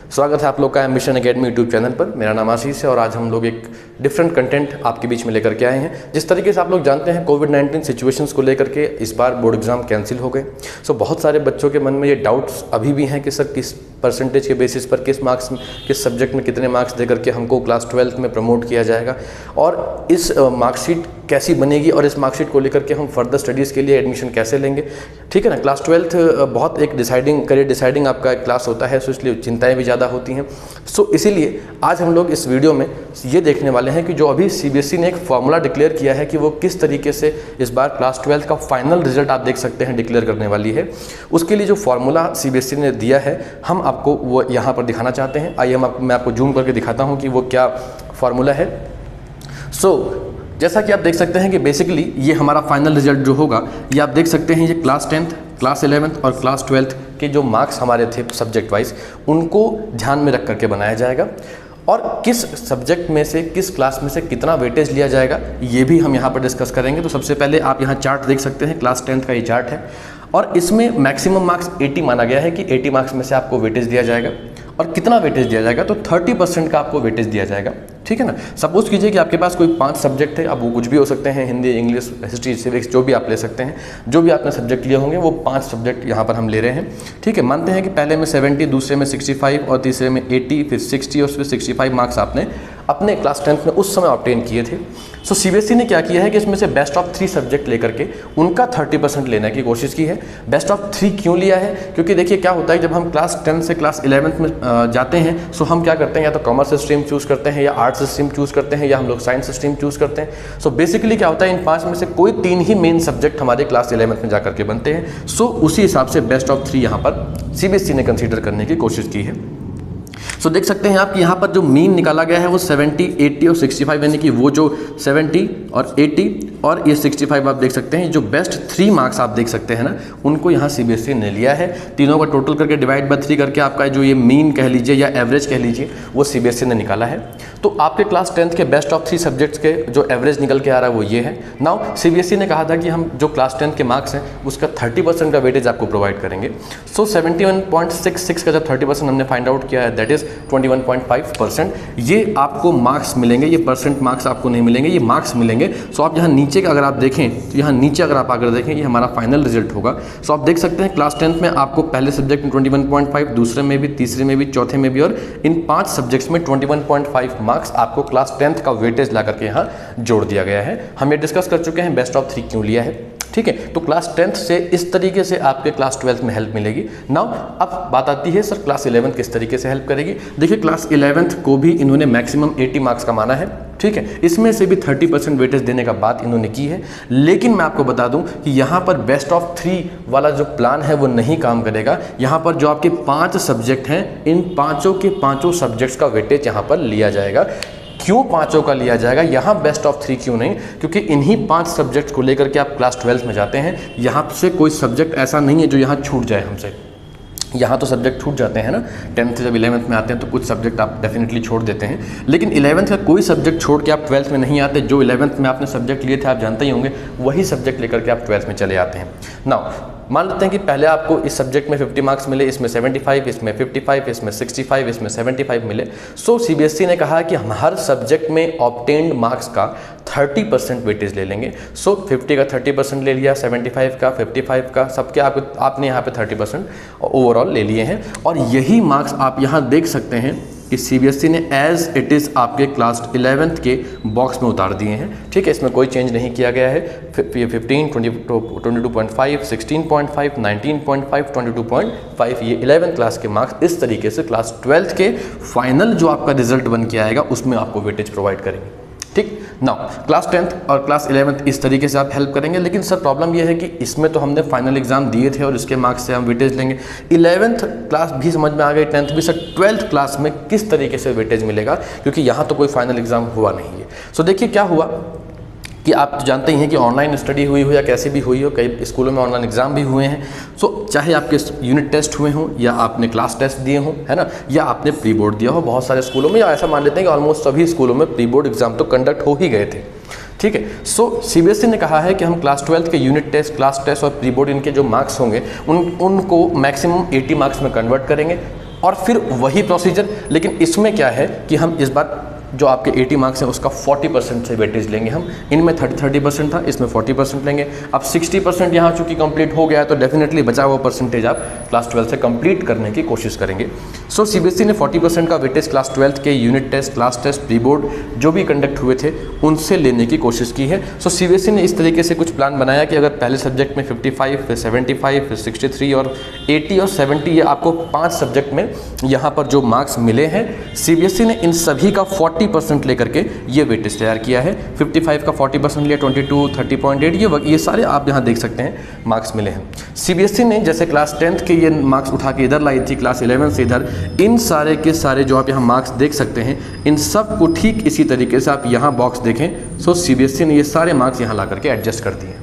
स्वागत है आप लोग का एम्बिशन एकेडमी यूट्यूब चैनल पर। मेरा नाम आशीष है और आज हम लोग एक डिफरेंट कंटेंट आपके बीच में लेकर के आए हैं। जिस तरीके से आप लोग जानते हैं कोविड-19 सिचुएशंस को लेकर के इस बार बोर्ड एग्जाम कैंसिल हो गए। सो बहुत सारे बच्चों के मन में ये डाउट्स अभी भी हैं कि सर किस परसेंटेज के बेसिस पर किस मार्क्स में किस सब्जेक्ट में कितने मार्क्स देकर के हमको क्लास 12th में प्रमोट किया जाएगा और इस मार्कशीट कैसी बनेगी और इस मार्कशीट को लेकर के हम फर्दर स्टडीज़ के लिए एडमिशन कैसे लेंगे। ठीक है ना, क्लास 12th बहुत एक करियर डिसाइडिंग आपका एक क्लास होता है, सो इसलिए चिंताएं भी ज़्यादा होती हैं। सो इसीलिए आज हम लोग इस वीडियो में ये देखने वाले हैं कि जो अभी सीबीएसई ने एक फॉर्मूला डिक्लेयर किया है कि वो किस तरीके से इस बार क्लास 12th का फाइनल रिजल्ट आप देख सकते हैं डिक्लेयर करने वाली है। उसके लिए जो फॉर्मूला सीबीएसई ने दिया है हम आपको वो यहाँ पर दिखाना चाहते हैं। आइए मैं आपको जूम करके दिखाता हूँ कि वो क्या फॉर्मूला है। जैसा कि आप देख सकते हैं कि बेसिकली ये हमारा फाइनल रिजल्ट जो होगा ये आप देख सकते हैं, ये क्लास 10th, क्लास 11th और क्लास 12th के जो मार्क्स हमारे थे सब्जेक्ट वाइज उनको ध्यान में रख करके बनाया जाएगा और किस सब्जेक्ट में से किस क्लास में से कितना वेटेज लिया जाएगा ये भी हम यहाँ पर डिस्कस करेंगे। तो सबसे पहले आप यहाँ चार्ट देख सकते हैं, क्लास 10th का ये चार्ट है और इसमें मैक्सिमम मार्क्स 80 माना गया है कि 80 मार्क्स में से आपको वेटेज दिया जाएगा। और कितना वेटेज दिया जाएगा तो 30% का आपको वेटेज दिया जाएगा। ठीक है ना, सपोज कीजिए कि आपके पास कोई 5 सब्जेक्ट है, अब वो कुछ भी हो सकते हैं, हिंदी, इंग्लिश, हिस्ट्री, सिविक्स, जो भी आप ले सकते हैं, जो भी आपने सब्जेक्ट लिए होंगे वो 5 सब्जेक्ट यहाँ पर हम ले रहे हैं। ठीक है, मानते हैं कि पहले में 70, दूसरे में 65 और तीसरे में 80, फिर 60 और फिर 65 मार्क्स आपने अपने क्लास 10th में उस समय ऑब्टेन किए थे। सो सीबीएसई ने क्या किया है कि इसमें से बेस्ट ऑफ 3 सब्जेक्ट लेकर के उनका 30% लेने की कोशिश की है। बेस्ट ऑफ 3 क्यों लिया है? क्योंकि देखिए क्या होता है, जब हम क्लास 10 से क्लास 11th में जाते हैं सो हम क्या करते हैं, या तो कॉमर्स स्ट्रीम चूज़ करते हैं या आर्ट्स स्ट्रीम चूज़ करते हैं या हम लोग साइंस स्ट्रीम चूज़ करते हैं। सो बेसिकली क्या होता है, इन 5 में से कोई 3 ही मेन सब्जेक्ट हमारे क्लास 11th में जाकर के बनते हैं। सो उसी हिसाब से बेस्ट ऑफ 3 यहाँ पर सीबीएसई ने कंसीडर करने की कोशिश की है। सो देख सकते हैं आप कि यहाँ पर जो मीन निकाला गया है वो 70, 80 और 65, यानी कि वो जो 70 और 80 और ये 65 आप देख सकते हैं। जो बेस्ट 3 मार्क्स आप देख सकते हैं ना, उनको यहाँ सीबीएसई ने लिया है। तीनों का टोटल करके डिवाइड बाय 3 करके आपका जो ये मीन कह लीजिए या एवरेज कह लीजिए वो सीबीएसई ने निकाला है। तो आपके क्लास 10th के बेस्ट ऑफ 3 सब्जेक्ट्स के जो एवरेज निकल के आ रहा है वो ये है। नाउ सीबीएसई ने कहा था कि हम जो क्लास 10th के मार्क्स हैं उसका 30% का वेटेज आपको प्रोवाइड करेंगे। सो 71.66 का जब 30% हमने फाइंड आउट किया है, दैट इज 21.5%। ये आपको मार्क्स मिलेंगे, ये परसेंट मार्क्स आपको नहीं मिलेंगे, ये मार्क्स मिलेंगे। सो आप यहाँ नीचे का अगर आप देखें तो यहाँ नीचे अगर आप आकर देखें ये हमारा फाइनल रिजल्ट होगा। सो आप देख सकते हैं क्लास 10th में आपको पहले सब्जेक्ट में 21.5, दूसरे में भी, तीसरे में भी, चौथे में भी और इन 5 सब्जेक्ट्स में 21.5 मार्क्स आपको क्लास 10th का वेटेज ला करके यहाँ जोड़ दिया गया है। हम ये डिस्कस कर चुके हैं बेस्ट ऑफ 3 क्यों लिया है। ठीक है, तो क्लास 10th से इस तरीके से आपके क्लास 12th में हेल्प मिलेगी। नाउ अब बात आती है सर क्लास 11th किस तरीके से हेल्प करेगी। देखिए क्लास 11th को भी इन्होंने मैक्सिमम 80 मार्क्स का माना है। ठीक है, इसमें से भी 30% वेटेज देने का बात इन्होंने की है। लेकिन मैं आपको बता दूं कि यहाँ पर बेस्ट ऑफ 3 वाला जो प्लान है वो नहीं काम करेगा। यहाँ पर जो आपके 5 सब्जेक्ट हैं, इन पाँचों के पाँचों सब्जेक्ट्स का वेटेज यहाँ पर लिया जाएगा। क्यों 5 का लिया जाएगा, यहाँ बेस्ट ऑफ 3 क्यों नहीं? क्योंकि इन्हीं 5 सब्जेक्ट्स को लेकर के आप क्लास 12th में जाते हैं। यहाँ से कोई सब्जेक्ट ऐसा नहीं है जो यहाँ छूट जाए हमसे। यहाँ तो सब्जेक्ट छूट जाते हैं ना, 10th से जब 11th में आते हैं तो कुछ सब्जेक्ट आप डेफिनेटली छोड़ देते हैं, लेकिन 11th का कोई सब्जेक्ट छोड़ के आप 12th में नहीं आते। जो 11th में आपने सब्जेक्ट लिए थे आप जानते ही होंगे, वही सब्जेक्ट लेकर के आप 12th में चले आते हैं। नाउ मान लेते हैं कि पहले आपको इस सब्जेक्ट में 50 मार्क्स मिले, इसमें 75, इसमें 55, इसमें 65, इसमें 75 मिले। सो सीबीएसई ने कहा कि हम हर सब्जेक्ट में ऑब्टेन्ड मार्क्स का 30% वेटेज ले लेंगे। सो 50 का 30% ले लिया, 75 का, 55 का, सबके आपने यहाँ पे 30% ओवरऑल ले लिए हैं। और यही मार्क्स आप यहाँ देख सकते हैं कि सीबीएसई ने एज इट इज़ आपके क्लास 11th के बॉक्स में उतार दिए हैं। ठीक है, इसमें कोई चेंज नहीं किया गया है। 15, 22.5, 16.5, 19.5, 22.5 ये 11th क्लास के मार्क्स इस तरीके से क्लास 12th के फाइनल जो आपका रिजल्ट बन के आएगा उसमें आपको वेटेज प्रोवाइड करेंगे। ठीक, नाउ क्लास 10th और क्लास 11th इस तरीके से आप हेल्प करेंगे। लेकिन सर प्रॉब्लम यह है कि इसमें तो हमने फाइनल एग्जाम दिए थे और इसके मार्क्स से हम वेटेज लेंगे। 11th क्लास भी समझ में आ गई, 10th भी। सर 12th क्लास में किस तरीके से वेटेज मिलेगा, क्योंकि यहाँ तो कोई फाइनल एग्जाम हुआ नहीं है। सो देखिए क्या हुआ कि आप तो जानते ही हैं कि ऑनलाइन स्टडी हुई हो या कैसे भी हुई हो, कई स्कूलों में ऑनलाइन एग्जाम भी हुए हैं। सो चाहे आपके यूनिट टेस्ट हुए हों या आपने क्लास टेस्ट दिए हों, है ना, या आपने प्री बोर्ड दिया हो बहुत सारे स्कूलों में, या ऐसा मान लेते हैं कि ऑलमोस्ट सभी स्कूलों में प्री बोर्ड एग्जाम तो कंडक्ट हो ही गए थे। ठीक है, सो सीबीएसई ने कहा है कि हम क्लास 12th के यूनिट टेस्ट, क्लास टेस्ट और प्री बोर्ड इनके जो मार्क्स होंगे उनको मैक्सिमम 80 मार्क्स में कन्वर्ट करेंगे और फिर वही प्रोसीजर, लेकिन इसमें क्या है कि हम इस बार जो आपके 80 मार्क्स हैं उसका 40% से वेटेज लेंगे हम। इनमें 30% था, इसमें 40% लेंगे। अब 60% यहाँ चूँकि कंप्लीट हो गया है तो डेफिनेटली बचा हुआ परसेंटेज आप क्लास 12 से कंप्लीट करने की कोशिश करेंगे। सो सीबीएसई ने 40% का वेटेज क्लास 12 के unit test, class test, pre board जो भी कंडक्ट हुए थे उनसे लेने की कोशिश की है। सो सीबीएसई ने इस तरीके से कुछ प्लान बनाया कि अगर पहले सब्जेक्ट में 55, फिर 75, फिर 63 और 80 और 70, ये आपको 5 सब्जेक्ट में यहाँ पर जो मार्क्स मिले हैं, सीबीएसई ने इन सभी का 40% लेकर के ये वेटेज तैयार किया है। 55 का 40% लिया, 22, 30.8, ये सारे आप यहाँ देख सकते हैं मार्क्स मिले हैं। सीबीएसई ने जैसे क्लास 10 के ये मार्क्स उठा के इधर लाई थी, क्लास 11 से इधर, इन सारे के सारे जो आप यहाँ मार्क्स देख सकते हैं, इन सब को ठीक इसी तरीके से आप यहाँ बॉक्स देखें। सो सीबीएसई ने ये सारे मार्क्स यहाँ ला करके एडजस्ट कर दिए।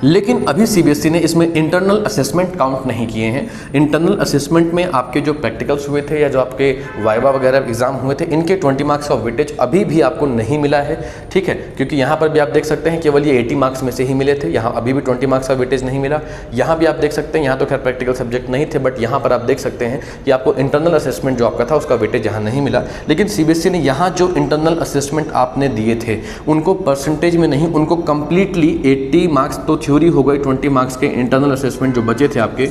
लेकिन अभी सीबीएसई ने इसमें इंटरनल असेसमेंट काउंट नहीं किए हैं। इंटरनल असेसमेंट में आपके जो प्रैक्टिकल्स हुए थे या जो आपके वाइवा वगैरह एग्जाम हुए थे, इनके 20 मार्क्स का वेटेज अभी भी आपको नहीं मिला है, ठीक है, क्योंकि यहाँ पर भी आप देख सकते हैं केवल ये 80 मार्क्स में से ही मिले थे। यहाँ अभी भी 20 मार्क्स का वेटेज नहीं मिला। यहाँ भी आप देख सकते हैं, यहाँ तो खैर प्रैक्टिकल सब्जेक्ट नहीं थे, बट यहाँ पर आप देख सकते हैं कि आपको इंटरनल असेसमेंट जो आपका था उसका वेटेज यहाँ नहीं मिला। लेकिन सीबीएसई ने यहाँ जो इंटरनल असेसमेंट आपने दिए थे उनको परसेंटेज में नहीं, उनको कंप्लीटली 80 मार्क्स तो थ्योरी हो गई, 20 मार्क्स के इंटरनल असेसमेंट जो बचे थे आपके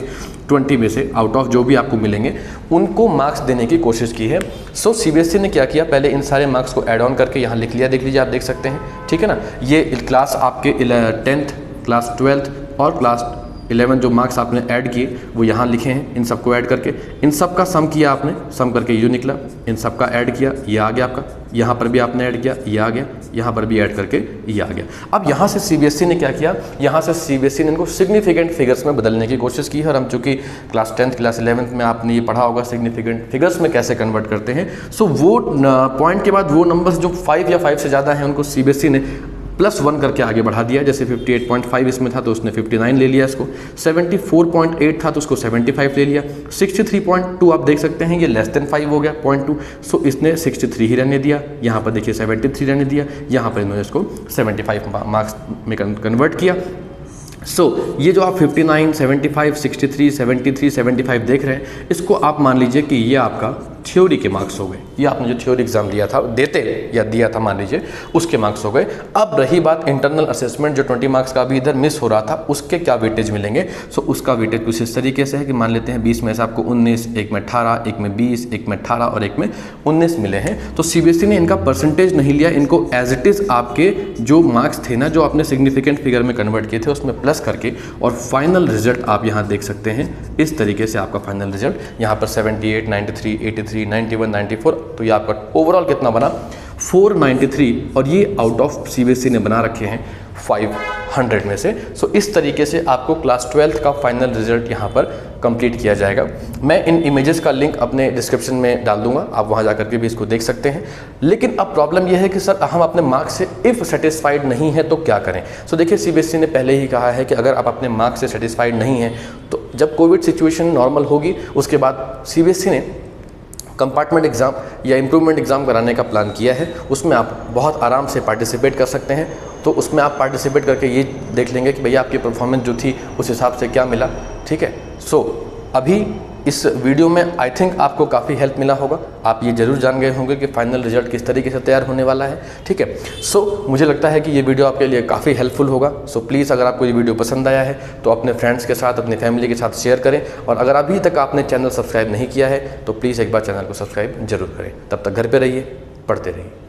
20 में से आउट ऑफ जो भी आपको मिलेंगे उनको मार्क्स देने की कोशिश की है। सो सीबीएसई ने क्या किया, पहले इन सारे मार्क्स को ऐड ऑन करके यहाँ लिख लिया, देख लीजिए, आप देख सकते हैं, ठीक है ना। ये क्लास आपके 10th, क्लास 12th और क्लास 11 जो मार्क्स आपने ऐड किए वो यहाँ लिखे हैं। इन सबको ऐड करके इन सब का सम किया आपने, सम करके ये निकला, इन सब का ऐड किया, ये आ गया आपका, यहाँ पर भी आपने ऐड किया, ये आ गया, यहाँ पर भी ऐड करके ये आ गया। अब यहाँ से सीबीएसई ने क्या किया, यहाँ से सीबीएसई ने इनको सिग्निफिकेंट फिगर्स में बदलने की कोशिश की है। और हम चूँकि क्लास 10th, क्लास 11th में आपने ये पढ़ा होगा सिग्निफिकेंट फिगर्स में कैसे कन्वर्ट करते हैं। सो वो पॉइंट के बाद वो नंबर्स जो 5 या 5 से ज़्यादा हैं उनको सीबीएसई ने +1 करके आगे बढ़ा दिया। जैसे 58.5 इसमें था तो उसने 59 ले लिया इसको, 74.8 था तो उसको 75 ले लिया, 63.2 आप देख सकते हैं ये <5 हो गया 0.2, सो इसने 63 ही रहने दिया। यहाँ पर देखिए 73 रहने दिया, यहाँ पर इन्होंने इसको 75 मार्क्स में कन्वर्ट किया। सो ये जो आप 59, 75, 63, 73, 75 देख रहे हैं, इसको आप मान लीजिए कि ये आपका थ्योरी के मार्क्स हो गए। ये आपने जो थ्योरी एग्जाम दिया था, दिया था मान लीजिए, उसके मार्क्स हो गए। अब रही बात इंटरनल असेसमेंट, जो 20 मार्क्स का अभी इधर मिस हो रहा था, उसके क्या वेटेज मिलेंगे। सो उसका वेटेज कुछ इस तरीके से है कि मान लेते हैं 20 में से आपको 19, एक में 18, एक में 20, एक में 18 और एक में 19 मिले हैं। तो सीबीएसई ने इनका परसेंटेज नहीं लिया, इनको एज इट इज़ आपके जो मार्क्स थे ना, जो आपने सिग्निफिकेंट फिगर में कन्वर्ट किए थे, उसमें प्लस करके और फाइनल रिजल्ट आप यहाँ देख सकते हैं। इस तरीके से आपका फाइनल रिजल्ट यहाँ पर 78, 93, 83, 91, 94, तो ये आपका ओवरऑल कितना बना 493, और ये आउट ऑफ सीबीएसई ने बना रखे हैं 500 में से। सो इस तरीके से आपको क्लास 12th का फाइनल रिजल्ट यहाँ पर कंप्लीट किया जाएगा। मैं इन इमेजेस का लिंक अपने डिस्क्रिप्शन में डाल दूंगा, आप वहाँ जा करके भी इसको देख सकते हैं। लेकिन अब प्रॉब्लम यह है कि सर हम अपने मार्क्स से इफ़ सेटिस्फाइड नहीं है तो क्या करें। सो देखिए, सीबीएसई ने पहले ही कहा है कि अगर आप अपने मार्क्स से सेटिस्फाइड नहीं हैं तो जब कोविड सिचुएशन नॉर्मल होगी उसके बाद सीबीएसई ने कंपार्टमेंट एग्ज़ाम या इम्प्रूवमेंट एग्ज़ाम कराने का प्लान किया है। उसमें आप बहुत आराम से पार्टिसिपेट कर सकते हैं। तो उसमें आप पार्टिसिपेट करके ये देख लेंगे कि भैया आपकी परफॉर्मेंस जो थी उस हिसाब से क्या मिला, ठीक है। सो अभी इस वीडियो में आई थिंक आपको काफ़ी हेल्प मिला होगा। आप ये जरूर जान गए होंगे कि फाइनल रिजल्ट किस तरीके से तैयार होने वाला है, ठीक है। सो मुझे लगता है कि ये वीडियो आपके लिए काफ़ी हेल्पफुल होगा। सो प्लीज़ अगर आपको ये वीडियो पसंद आया है तो अपने फ्रेंड्स के साथ, अपनी फैमिली के साथ शेयर करें। और अगर अभी तक आपने चैनल सब्सक्राइब नहीं किया है तो प्लीज़ एक बार चैनल को सब्सक्राइब जरूर करें। तब तक घर पर रहिए, पढ़ते रहिए।